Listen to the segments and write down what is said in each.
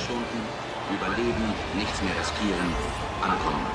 Stunden, überleben, nichts mehr riskieren, ankommen.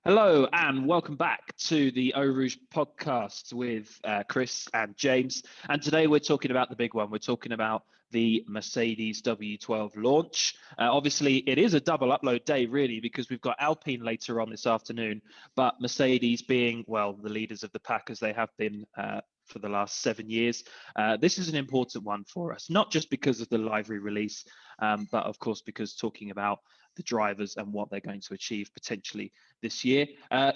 Hello and welcome back to the Eau Rouge podcast with Chris and James. And today we're talking about the big one. We're talking about the Mercedes W12 launch. Obviously, it is a double upload day, really, because we've got Alpine later on this afternoon. But Mercedes being, well, the leaders of the pack as they have been for the last 7 years, this is an important one for us, not just because of the livery release, but of course, because talking about the drivers and what they're going to achieve potentially this year.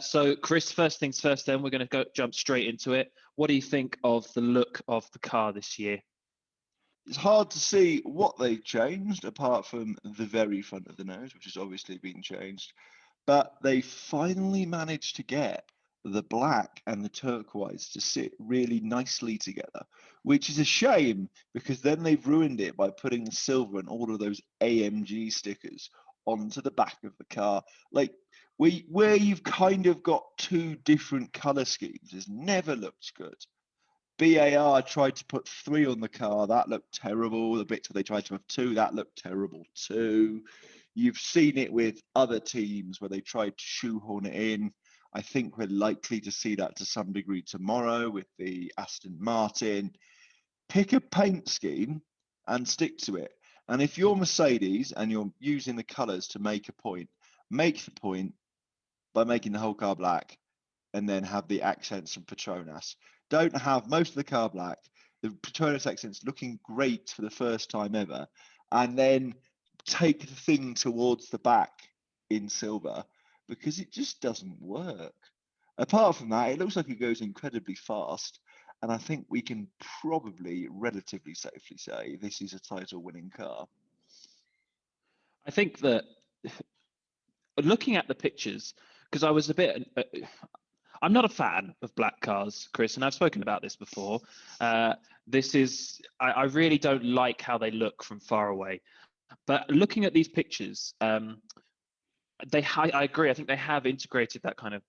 So Chris, first things first, then we're going to jump straight into it. What do you think of the look of the car this year? It's hard to see what they've changed apart from the very front of the nose, which has obviously been changed. But they finally managed to get the black and the turquoise to sit really nicely together, which is a shame because then they've ruined it by putting the silver and all of those AMG stickers onto the back of the car. Like where you've kind of got two different color schemes has never looked good. BAR tried to put 3 on the car, that looked terrible. The bits where they tried to have 2, that looked terrible too. You've seen it with other teams where they tried to shoehorn it in. I think we're likely to see that to some degree tomorrow with the Aston Martin. Pick a paint scheme and stick to it. And if you're Mercedes and you're using the colours to make a point, make the point by making the whole car black and then have the accents from Petronas. Don't have most of the car black, the Petronas accents looking great for the first time ever, and then take the thing towards the back in silver because it just doesn't work. Apart from that, it looks like it goes incredibly fast. And I think we can probably relatively safely say this is a title-winning car. I think that looking at the pictures, because I was a bit, I'm not a fan of black cars, Chris, and I've spoken about this before. I really don't like how they look from far away. But looking at these pictures, I agree. I think they have integrated that kind of,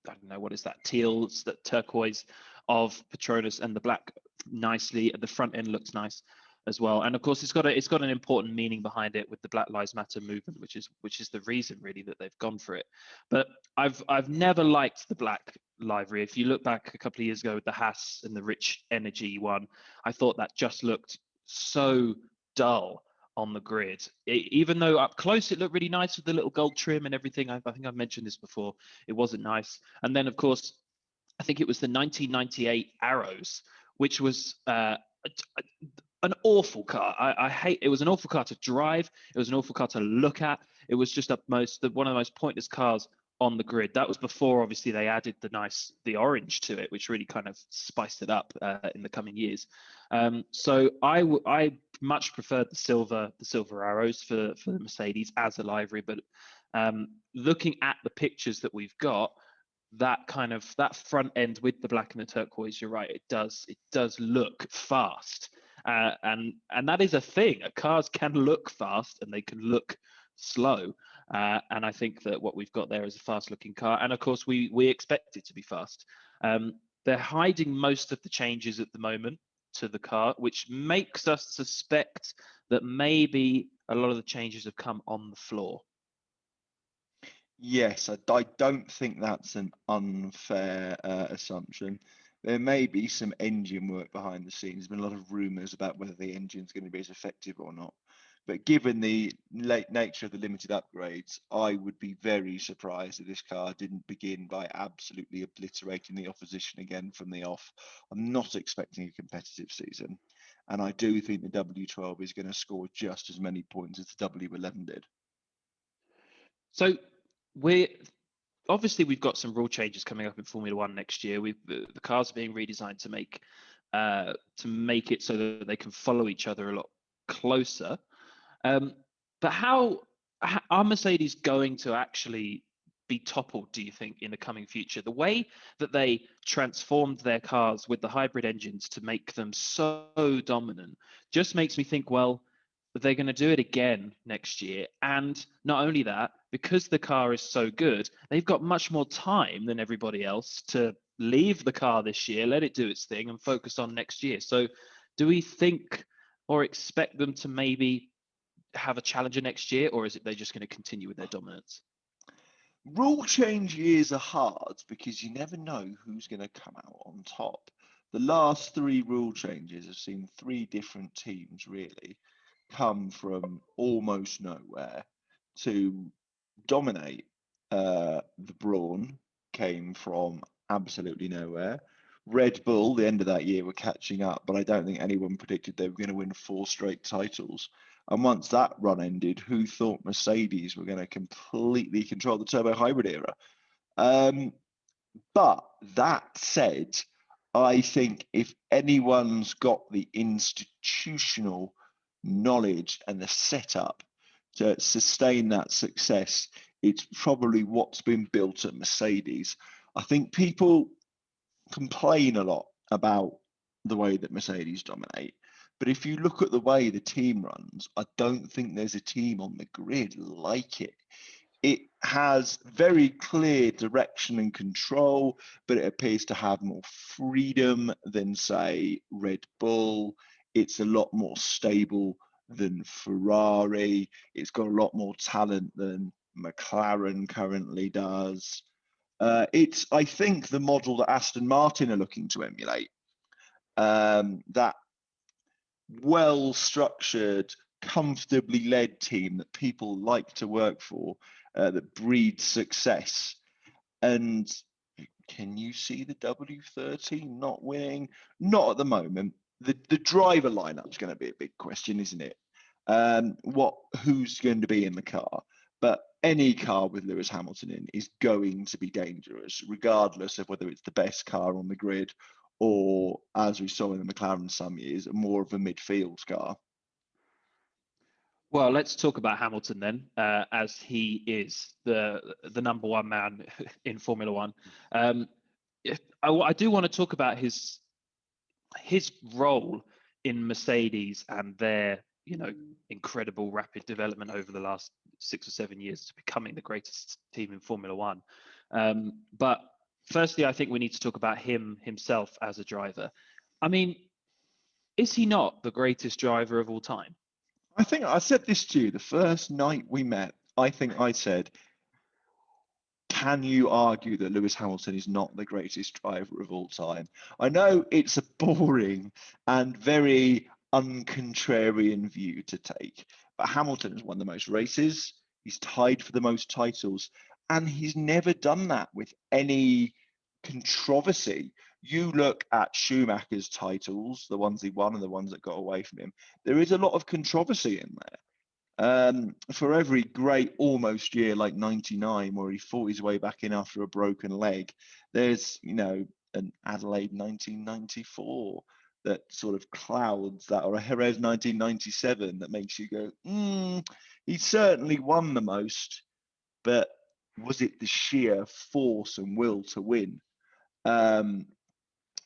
I don't know, what is that, teals, that turquoise of Petronas and the black nicely. The front end looks nice as well, and of course it's got an important meaning behind it with the Black Lives Matter movement, which is the reason really that they've gone for it. But I've never liked the black livery. If you look back a couple of years ago with the Haas and the Rich Energy one, I thought that just looked so dull on the grid. Even though up close it looked really nice with the little gold trim and everything. I think I've mentioned this before. It wasn't nice. And then of course, I think it was the 1998 Arrows, which was an awful car. I hate. It was an awful car to drive. It was an awful car to look at. It was just one of the most pointless cars on the grid. That was before, obviously, they added the orange to it, which really kind of spiced it up in the coming years. So I much preferred the silver Arrows for the Mercedes as a livery. But looking at the pictures that we've got, that front end with the black and the turquoise, you're right, it does look fast. And that is a thing. Cars can look fast and they can look slow. And I think that what we've got there is a fast looking car. And of course, we expect it to be fast. They're hiding most of the changes at the moment to the car, which makes us suspect that maybe a lot of the changes have come on the floor. Yes, I don't think that's an unfair assumption. There may be some engine work behind the scenes. There's been a lot of rumours about whether the engine's going to be as effective or not. But given the late nature of the limited upgrades, I would be very surprised if this car didn't begin by absolutely obliterating the opposition again from the off. I'm not expecting a competitive season. And I do think the W12 is going to score just as many points as the W11 did. So we've got some rule changes coming up in Formula One next year. The cars are being redesigned to make it so that they can follow each other a lot closer. But how are Mercedes going to actually be toppled, do you think, in the coming future? The way that they transformed their cars with the hybrid engines to make them so dominant just makes me think, well, they're going to do it again next year. And not only that, because the car is so good, they've got much more time than everybody else to leave the car this year, let it do its thing, and focus on next year. So do we think or expect them to maybe have a challenger next year, or is it they're just going to continue with their dominance? Rule change years are hard because you never know who's going to come out on top. The last 3 rule changes have seen 3 different teams really come from almost nowhere to dominate. The Brawn came from absolutely nowhere. Red Bull, the end of that year, were catching up, but I don't think anyone predicted they were going to win 4 straight titles. And once that run ended, who thought Mercedes were going to completely control the turbo hybrid era? But that said, I think if anyone's got the institutional knowledge and the setup to sustain that success, it's probably what's been built at Mercedes. I think people complain a lot about the way that Mercedes dominate. But if you look at the way the team runs, I don't think there's a team on the grid like it. It has very clear direction and control, but it appears to have more freedom than, say, Red Bull. It's a lot more stable than Ferrari. It's got a lot more talent than McLaren currently does. It's, I think, the model that Aston Martin are looking to emulate. That well-structured, comfortably led team that people like to work for, that breeds success. And can you see the W13 not winning? Not at the moment. The driver lineup is going to be a big question, isn't it? Who's going to be in the car? But any car with Lewis Hamilton in is going to be dangerous, regardless of whether it's the best car on the grid or, as we saw in the McLaren some years, more of a midfield car. Well, let's talk about Hamilton then, as he is the number 1 man in Formula One. I do want to talk about his role in Mercedes and their incredible rapid development over the last 6 or 7 years to becoming the greatest team in Formula One. But firstly, I think we need to talk about himself as a driver. I mean, is he not the greatest driver of all time? I think I said this to you the first night we met. I think I said, can you argue that Lewis Hamilton is not the greatest driver of all time? I know it's a boring and very uncontrarian view to take, but Hamilton has won the most races. He's tied for the most titles, and he's never done that with any controversy. You look at Schumacher's titles, the ones he won and the ones that got away from him, there is a lot of controversy in there. For every great almost year like 99, where he fought his way back in after a broken leg, there's, an Adelaide 1994 that sort of clouds that, or a Jerez 1997 that makes you go, he certainly won the most, but was it the sheer force and will to win?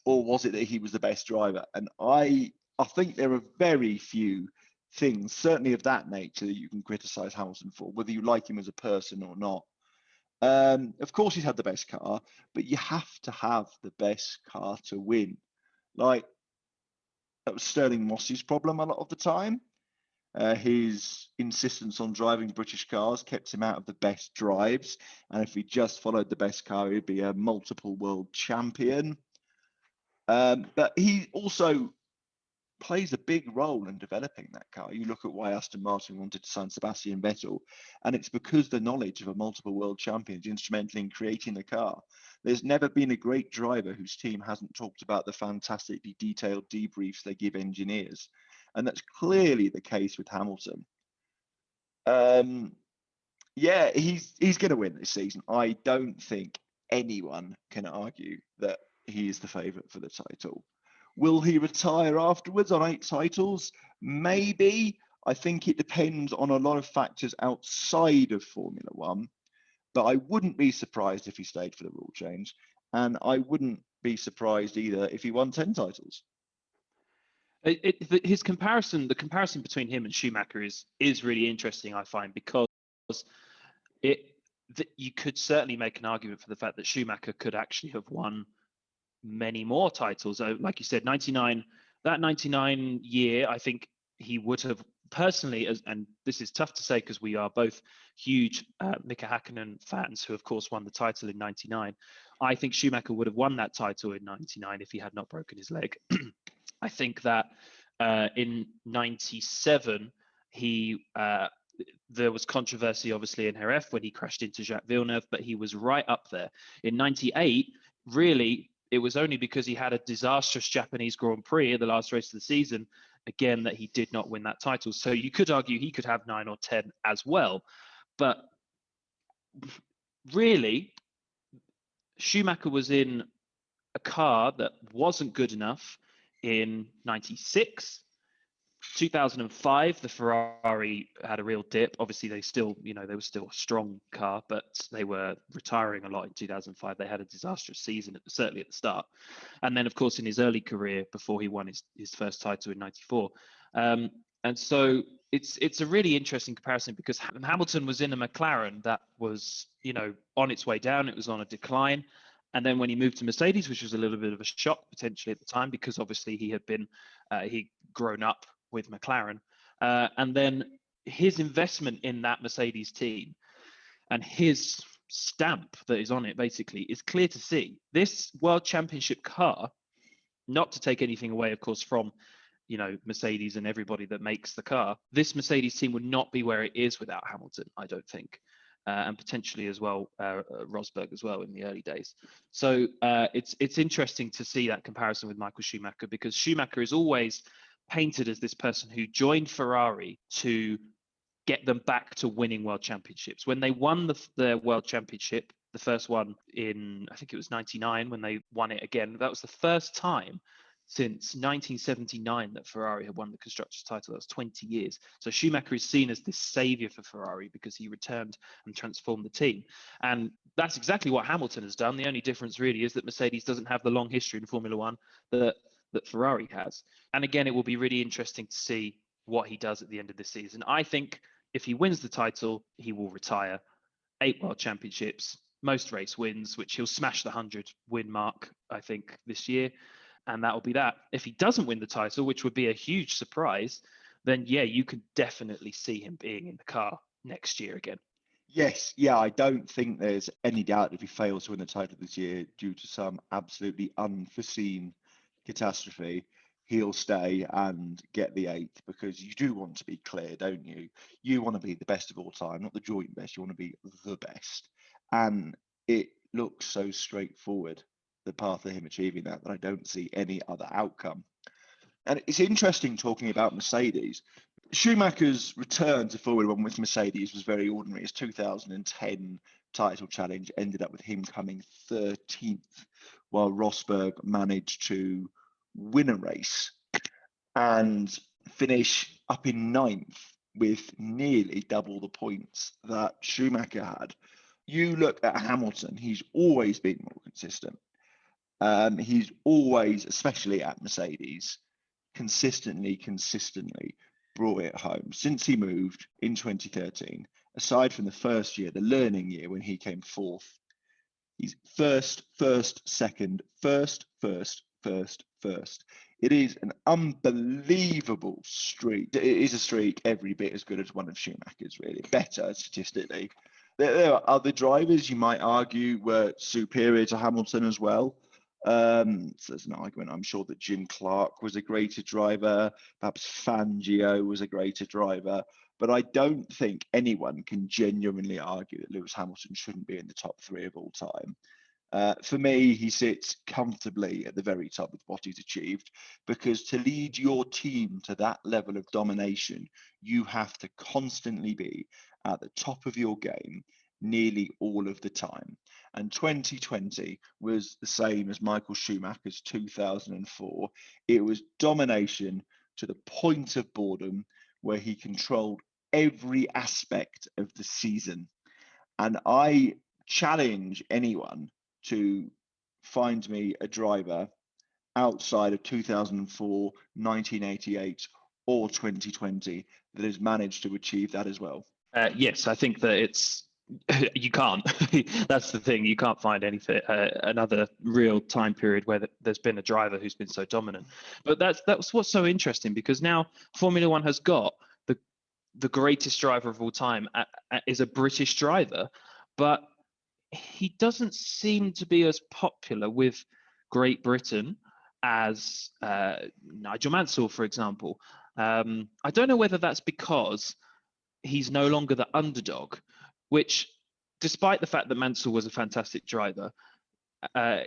Or was it that he was the best driver? And I think there are very few things, certainly of that nature, that you can criticize Hamilton for, whether you like him as a person or not. Of course, he's had the best car, but you have to have the best car to win. Like, that was Sterling Moss's problem a lot of the time. His insistence on driving British cars kept him out of the best drives. And if he just followed the best car, he'd be a multiple world champion. But he also plays a big role in developing that car. You look at why Aston Martin wanted to sign Sebastian Vettel, and it's because the knowledge of a multiple world champion is instrumental in creating the car. There's never been a great driver whose team hasn't talked about the fantastically detailed debriefs they give engineers. And that's clearly the case with Hamilton. Yeah, he's going to win this season. I don't think anyone can argue that he is the favourite for the title. Will he retire afterwards on 8 titles? Maybe. I think it depends on a lot of factors outside of Formula One. But I wouldn't be surprised if he stayed for the rule change. And I wouldn't be surprised either if he won 10 titles. The comparison between him and Schumacher is really interesting, I find, because you could certainly make an argument for the fact that Schumacher could actually have won many more titles. Like you said, 99 year, I think he would have personally, and this is tough to say because we are both huge Mika Hakkinen fans who of course won the title in 99. I think Schumacher would have won that title in 99 if he had not broken his leg. I think that in 97 there was controversy obviously in Jerez when he crashed into Jacques Villeneuve, but he was right up there. In 98, really, it was only because he had a disastrous Japanese Grand Prix at the last race of the season, again, that he did not win that title. So you could argue he could have 9 or 10 as well. But really, Schumacher was in a car that wasn't good enough in 96. 2005, the Ferrari had a real dip. Obviously, they were still a strong car, but they were retiring a lot in 2005. They had a disastrous season, certainly at the start. And then, of course, in his early career, before he won his first title in 94. And so it's a really interesting comparison because Hamilton was in a McLaren that was, on its way down. It was on a decline. And then when he moved to Mercedes, which was a little bit of a shock potentially at the time, because obviously he had been, he'd grown up with McLaren. And then his investment in that Mercedes team and his stamp that is on it basically is clear to see. This World Championship car, not to take anything away, of course, from Mercedes and everybody that makes the car, this Mercedes team would not be where it is without Hamilton, I don't think. And potentially as well, Rosberg as well in the early days. So it's interesting to see that comparison with Michael Schumacher, because Schumacher is always painted as this person who joined Ferrari to get them back to winning world championships. When they won the world championship, the first one in, I think it was 99, when they won it again, that was the first time since 1979 that Ferrari had won the constructors title. That was 20 years. So Schumacher is seen as this savior for Ferrari because he returned and transformed the team. And that's exactly what Hamilton has done. The only difference really is that Mercedes doesn't have the long history in Formula One that Ferrari has. And again, it will be really interesting to see what he does at the end of the season. I think if he wins the title, he will retire. 8 world championships, most race wins, which he'll smash the 100 win mark, I think, this year. And that will be that. If he doesn't win the title, which would be a huge surprise, then yeah, you could definitely see him being in the car next year again. Yes, yeah, I don't think there's any doubt if he fails to win the title this year due to some absolutely unforeseen catastrophe, he'll stay and get the 8th, because you do want to be clear, don't you? You want to be the best of all time, not the joint best. You want to be the best. And it looks so straightforward, the path of him achieving that I don't see any other outcome. And it's interesting talking about Mercedes. Schumacher's return to Formula One with Mercedes was very ordinary. His 2010 title challenge ended up with him coming 13th, while Rosberg managed to win a race and finish up in 9th with nearly double the points that Schumacher had. You look at Hamilton, he's always been more consistent. He's always, especially at Mercedes, consistently brought it home. Since he moved in 2013, aside from the first year, the learning year when he came 4th, he's first, second, first. It is an unbelievable streak. It is a streak every bit as good as one of Schumacher's, really. Better statistically. There are other drivers you might argue were superior to Hamilton as well. So there's an argument, I'm sure, that Jim Clark was a greater driver, perhaps Fangio was a greater driver, but I don't think anyone can genuinely argue that Lewis Hamilton shouldn't be in the top 3 of all time. For me, he sits comfortably at the very top of what he's achieved, because to lead your team to that level of domination, you have to constantly be at the top of your game nearly all of the time. And 2020 was the same as Michael Schumacher's 2004. It was domination to the point of boredom, where he controlled every aspect of the season. And I challenge anyone to find me a driver outside of 2004, 1988, or 2020 that has managed to achieve that as well. Yes, I think that it's you can't. That's the thing. You can't find anything another real time period where there's been a driver who's been so dominant. But that's what's so interesting, because now Formula One has got the greatest driver of all time is a British driver, but he doesn't seem to be as popular with Great Britain as Nigel Mansell, for example. I don't know whether that's because he's no longer the underdog, which, despite the fact that Mansell was a fantastic driver,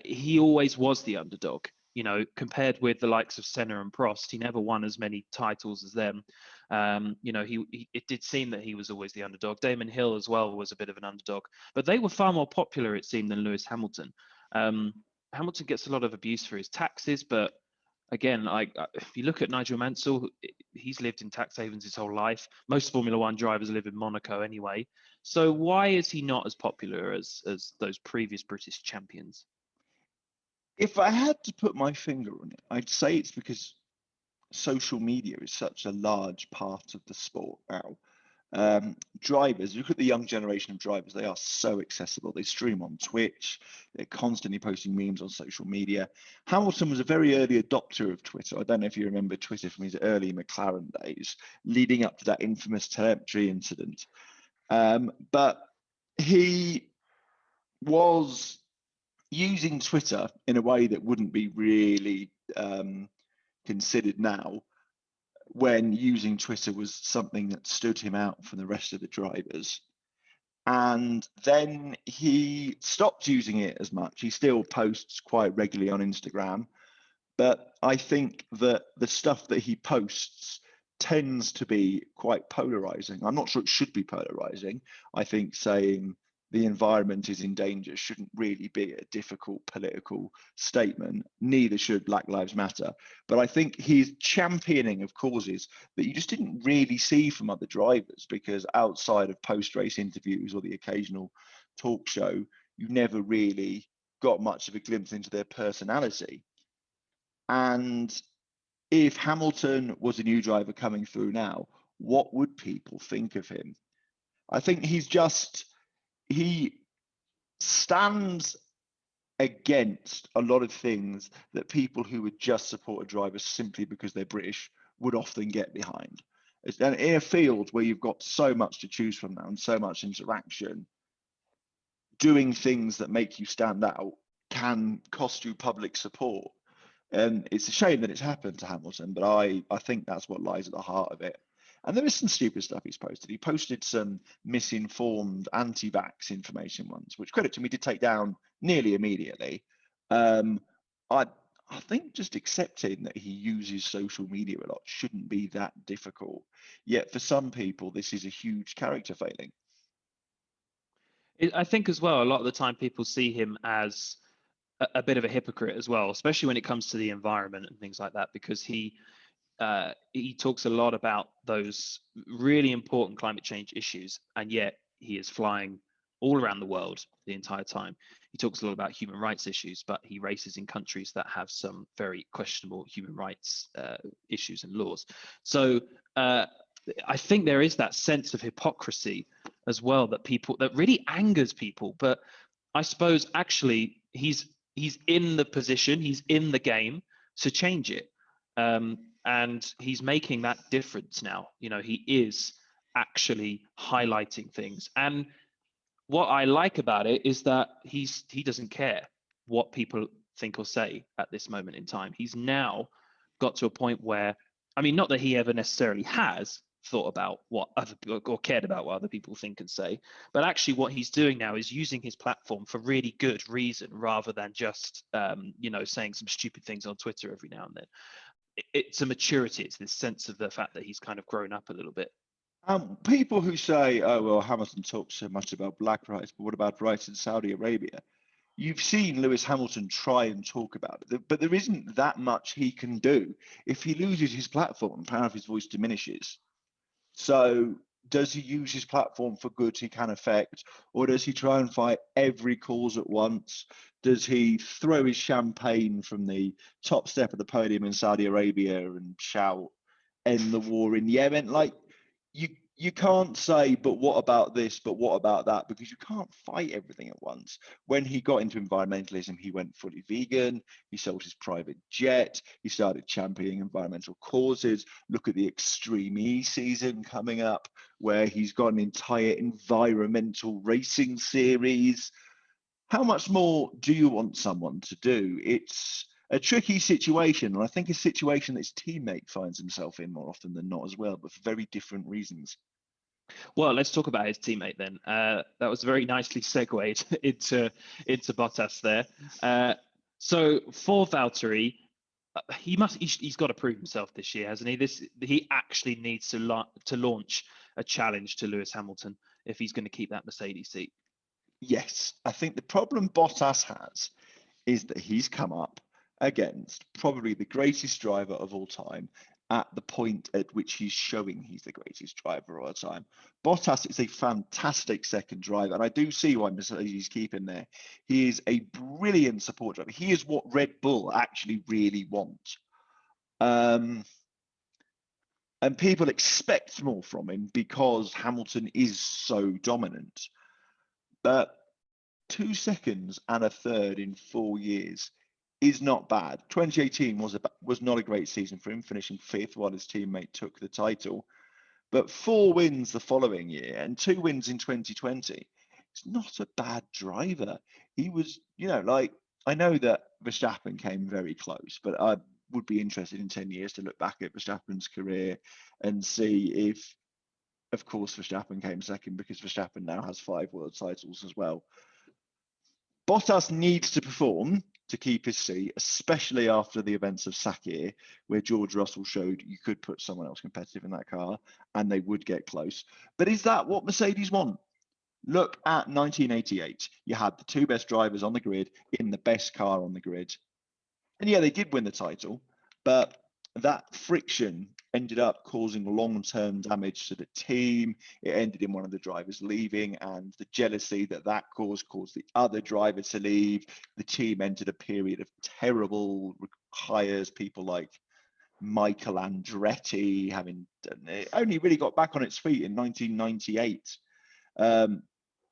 he always was the underdog. You know, compared with the likes of Senna and Prost, he never won as many titles as them. You know, it did seem that he was always the underdog. Damon Hill as well was a bit of an underdog, but they were far more popular, it seemed, than Lewis Hamilton. Hamilton gets a lot of abuse for his taxes, but again, if you look at Nigel Mansell, he's lived in tax havens his whole life. Most Formula One drivers live in Monaco anyway. So why is he not as popular as those previous British champions? If I had to put my finger on it, I'd say it's because social media is such a large part of the sport now. Drivers, look at the young generation of drivers, they are so accessible. They stream on Twitch, they're constantly posting memes on social media. Hamilton was a very early adopter of Twitter. I don't know if you remember Twitter from his early McLaren days, leading up to that infamous telemetry incident. But he was using Twitter in a way that wouldn't be really considered now, when using Twitter was something that stood him out from the rest of the drivers. And then he stopped using it as much. He still posts quite regularly on Instagram, but I think that the stuff that he posts tends to be quite polarizing. I'm not sure it should be polarizing. I think saying the environment is in danger shouldn't really be a difficult political statement. Neither should Black Lives Matter. But I think he's championing of causes that you just didn't really see from other drivers, because outside of post-race interviews or the occasional talk show, you never really got much of a glimpse into their personality. And if Hamilton was a new driver coming through now, what would people think of him? I think he stands against a lot of things that people who would just support a driver simply because they're British would often get behind. And in a field where you've got so much to choose from now and so much interaction, doing things that make you stand out can cost you public support. And it's a shame that it's happened to Hamilton, but I think that's what lies at the heart of it. And there is some stupid stuff he's posted. He posted some misinformed anti-vax information once, which, credit to him, he did take down nearly immediately. I think just accepting that he uses social media a lot shouldn't be that difficult. Yet for some people, this is a huge character failing. I think as well, a lot of the time people see him as a bit of a hypocrite as well, especially when it comes to the environment and things like that, because he talks a lot about those really important climate change issues, and yet he is flying all around the world the entire time. He talks a lot about human rights issues, but he races in countries that have some very questionable human rights issues and laws. So I think there is that sense of hypocrisy as well that really angers people. But I suppose actually he's in the position, he's in the game to change it. And he's making that difference now. You know, he is actually highlighting things. And what I like about it is that he doesn't care what people think or say at this moment in time. He's now got to a point where, I mean, not that he ever necessarily has thought about what other people or cared about what other people think and say, but actually what he's doing now is using his platform for really good reason rather than just, saying some stupid things on Twitter every now and then. It's a maturity. It's this sense of the fact that he's kind of grown up a little bit. People who say, oh, well, Hamilton talks so much about black rights, but what about rights in Saudi Arabia? You've seen Lewis Hamilton try and talk about it, but there isn't that much he can do. If he loses his platform, the power of his voice diminishes. So does he use his platform for good he can affect, or does he try and fight every cause at once? Does he throw his champagne from the top step of the podium in Saudi Arabia and shout, end the war in Yemen? Like, you can't say, but what about this, but what about that, because you can't fight everything at once. When he got into environmentalism, he went fully vegan, he sold his private jet, he started championing environmental causes. Look at the Extreme E season coming up, where he's got an entire environmental racing series. How much more do you want someone to do? It's a tricky situation, and I think a situation that his teammate finds himself in more often than not as well, but for very different reasons. Well, let's talk about his teammate then. That was very nicely segued into Bottas there. So for Valtteri, he's got to prove himself this year, hasn't he? He actually needs to launch a challenge to Lewis Hamilton if he's going to keep that Mercedes seat. Yes, I think the problem Bottas has is that he's come up against probably the greatest driver of all time at the point at which he's showing he's the greatest driver of all time. Bottas is a fantastic second driver, and I do see why Mercedes keep him there. He is a brilliant support driver. He is what Red Bull actually really want. And people expect more from him because Hamilton is so dominant. But 2 seconds and a third in 4 years is not bad. 2018 was not a great season for him, finishing 5th while his teammate took the title. But 4 wins the following year and 2 wins in 2020. It's not a bad driver. He was, I know that Verstappen came very close, but I would be interested in 10 years to look back at Verstappen's career and see if, of course, Verstappen came second, because Verstappen now has 5 world titles as well. Bottas needs to perform to keep his seat, especially after the events of Sakir, where George Russell showed you could put someone else competitive in that car and they would get close. But is that what Mercedes want? Look at 1988. You had the 2 best drivers on the grid in the best car on the grid. And yeah, they did win the title, but that friction ended up causing long-term damage to the team. It ended in one of the drivers leaving, and the jealousy that caused the other driver to leave. The team entered a period of terrible hires, people like Michael Andretti only really got back on its feet in 1998. And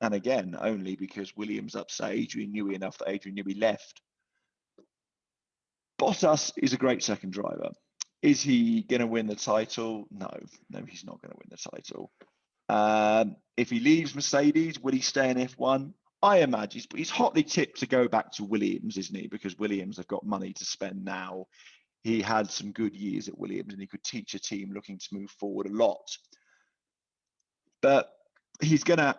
again, only because Williams upset Adrian Newey enough that Adrian Newey left. Bottas is a great second driver. Is he going to win the title? No, he's not going to win the title. If he leaves Mercedes, will he stay in F1? I imagine he's hotly tipped to go back to Williams, isn't he? Because Williams have got money to spend now. He had some good years at Williams and he could teach a team looking to move forward a lot. But he's going to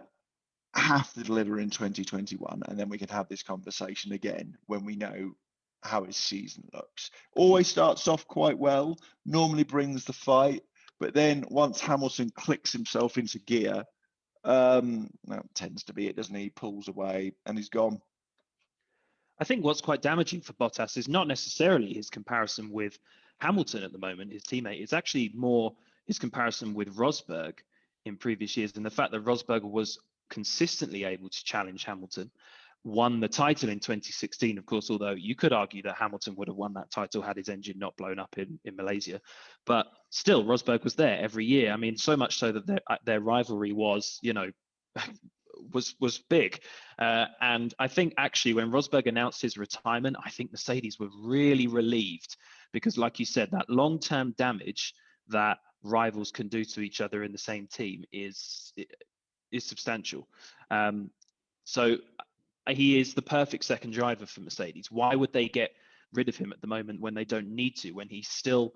have to deliver in 2021, and then we can have this conversation again when we know how his season looks. Always starts off quite well, normally brings the fight, but then once Hamilton clicks himself into gear, tends to be it, doesn't he? He pulls away and he's gone. I think what's quite damaging for Bottas is not necessarily his comparison with Hamilton at the moment, his teammate. It's actually more his comparison with Rosberg in previous years, and the fact that Rosberg was consistently able to challenge Hamilton, won the title in 2016, of course, although you could argue that Hamilton would have won that title had his engine not blown up in Malaysia. But still, Rosberg was there every year. I mean, so much so that their rivalry was, was big. And I think actually when Rosberg announced his retirement, I think Mercedes were really relieved because, like you said, that long-term damage that rivals can do to each other in the same team is substantial. So he is the perfect second driver for Mercedes. Why would they get rid of him at the moment when they don't need to, when he's still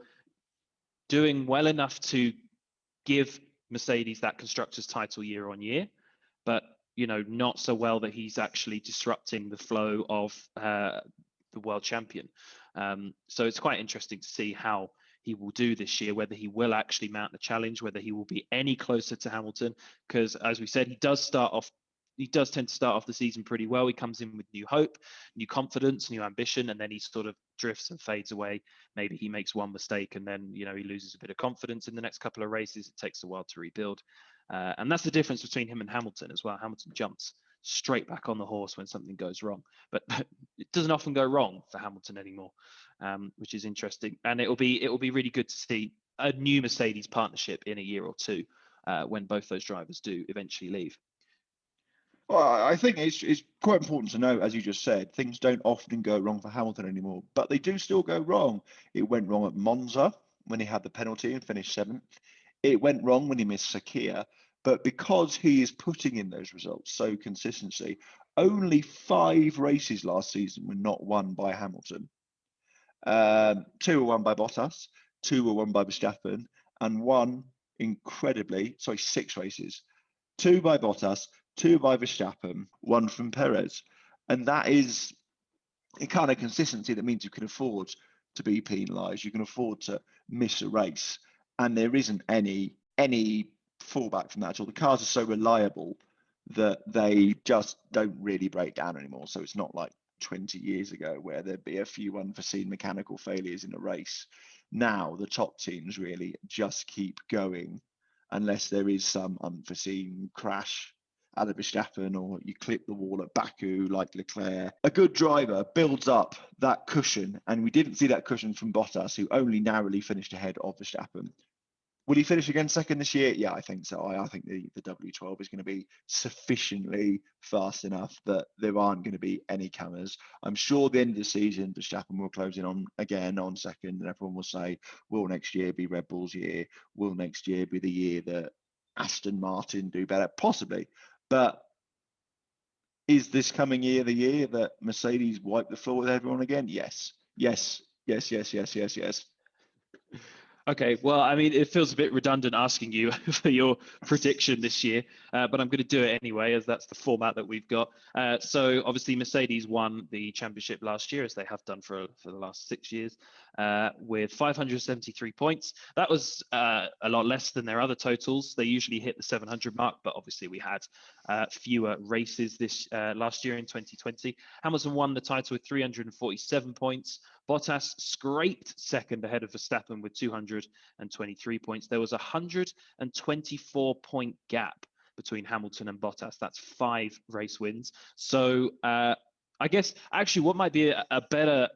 doing well enough to give Mercedes that constructors title year on year, but not so well that he's actually disrupting the flow of the world champion. So it's quite interesting to see how he will do this year, whether he will actually mount the challenge, whether he will be any closer to Hamilton, because as we said, he does tend to start off the season pretty well. He comes in with new hope, new confidence, new ambition, and then he sort of drifts and fades away. Maybe he makes one mistake and then, he loses a bit of confidence in the next couple of races. It takes a while to rebuild. And that's the difference between him and Hamilton as well. Hamilton jumps straight back on the horse when something goes wrong, but it doesn't often go wrong for Hamilton anymore, which is interesting. And it will be really good to see a new Mercedes partnership in a year or two when both those drivers do eventually leave. Well, I think it's quite important to note, as you just said, things don't often go wrong for Hamilton anymore, but they do still go wrong. It went wrong at Monza when he had the penalty and finished 7th. It went wrong when he missed Sakir, but because he is putting in those results so consistently, only 5 races last season were not won by Hamilton. 2 were won by Bottas, 2 were won by Verstappen, and 6 races. 2 by Bottas, 2 by Verstappen, 1 from Perez. And that is a kind of consistency that means you can afford to be penalised. You can afford to miss a race. And there isn't any fallback from that at all. The cars are so reliable that they just don't really break down anymore. So it's not like 20 years ago where there'd be a few unforeseen mechanical failures in a race. Now the top teams really just keep going unless there is some unforeseen crash out of Verstappen or you clip the wall at Baku like Leclerc. A good driver builds up that cushion, and we didn't see that cushion from Bottas, who only narrowly finished ahead of Verstappen. Will he finish again second this year? Yeah, I think so. I think the W12 is going to be sufficiently fast enough that there aren't going to be any comers. I'm sure at the end of the season, Verstappen will close in on second, and everyone will say, will next year be Red Bull's year? Will next year be the year that Aston Martin do better? Possibly. But is this coming year the year that Mercedes wipe the floor with everyone again? Yes. Okay, well, I mean, it feels a bit redundant asking you for your prediction this year, but I'm going to do it anyway, as that's the format that we've got. So obviously Mercedes won the championship last year, as they have done for the last 6 years, with 573 points. That was a lot less than their other totals. They usually hit the 700 mark, but obviously we had fewer races this last year in 2020. Hamilton won the title with 347 points. Bottas scraped second ahead of Verstappen with 223 points. There was a 124-point gap between Hamilton and Bottas. That's 5 race wins. So I guess actually what might be a better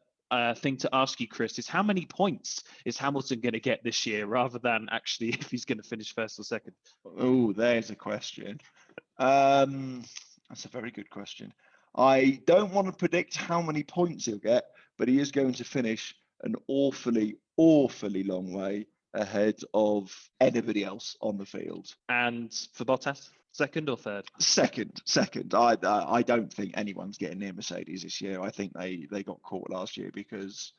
thing to ask you, Chris, is how many points is Hamilton going to get this year, rather than actually if he's going to finish first or second? Oh, there's a question. That's a very good question. I don't want to predict how many points he'll get, but he is going to finish an awfully long way ahead of anybody else on the field. And for Bottas, second or third? Second. I don't think anyone's getting near Mercedes this year. I think they got caught last year because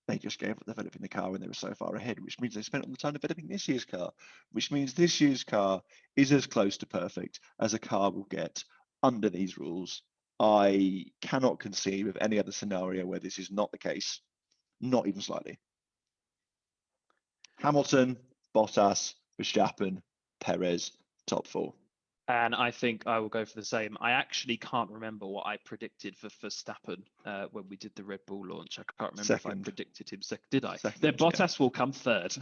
they just gave up developing the car when they were so far ahead, which means they spent all the time developing this year's car, which means this year's car is as close to perfect as a car will get under these rules. I cannot conceive of any other scenario where this is not the case, not even slightly. Hamilton, Bottas, Verstappen, Perez, top 4. And I think I will go for the same. I actually can't remember what I predicted for Verstappen when we did the Red Bull launch. I can't remember if I predicted him second. Did I? Second, then Bottas will come third.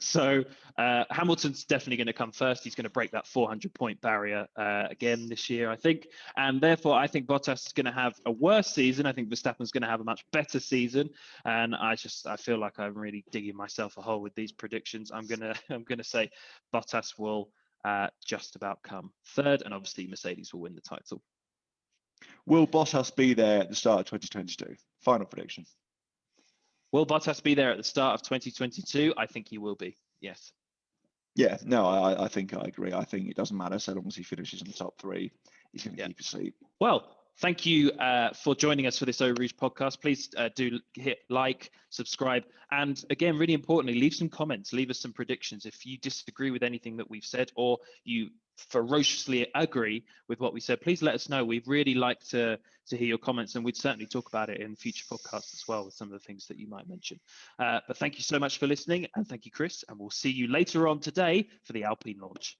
So Hamilton's definitely going to come first. He's going to break that 400-point barrier again this year, I think. And therefore, I think Bottas is going to have a worse season. I think Verstappen's going to have a much better season. And I feel like I'm really digging myself a hole with these predictions. I'm gonna say Bottas will just about come third, and obviously Mercedes will win the title. Will Bottas be there at the start of 2022? Final prediction. Will Bottas be there at the start of 2022? I think he will be, yes. Yeah, no, I think I agree. I think it doesn't matter so long as he finishes in the top 3. He's going to Yeah. keep asleep. Well, thank you for joining us for this Eau Rouge podcast. Please do hit like, subscribe, and again, really importantly, leave some comments, leave us some predictions. If you disagree with anything that we've said or you ferociously agree with what we said, please let us know. We'd really like to hear your comments, and we'd certainly talk about it in future podcasts as well with some of the things that you might mention. But thank you so much for listening, and thank you, Chris, and we'll see you later on today for the Alpine launch.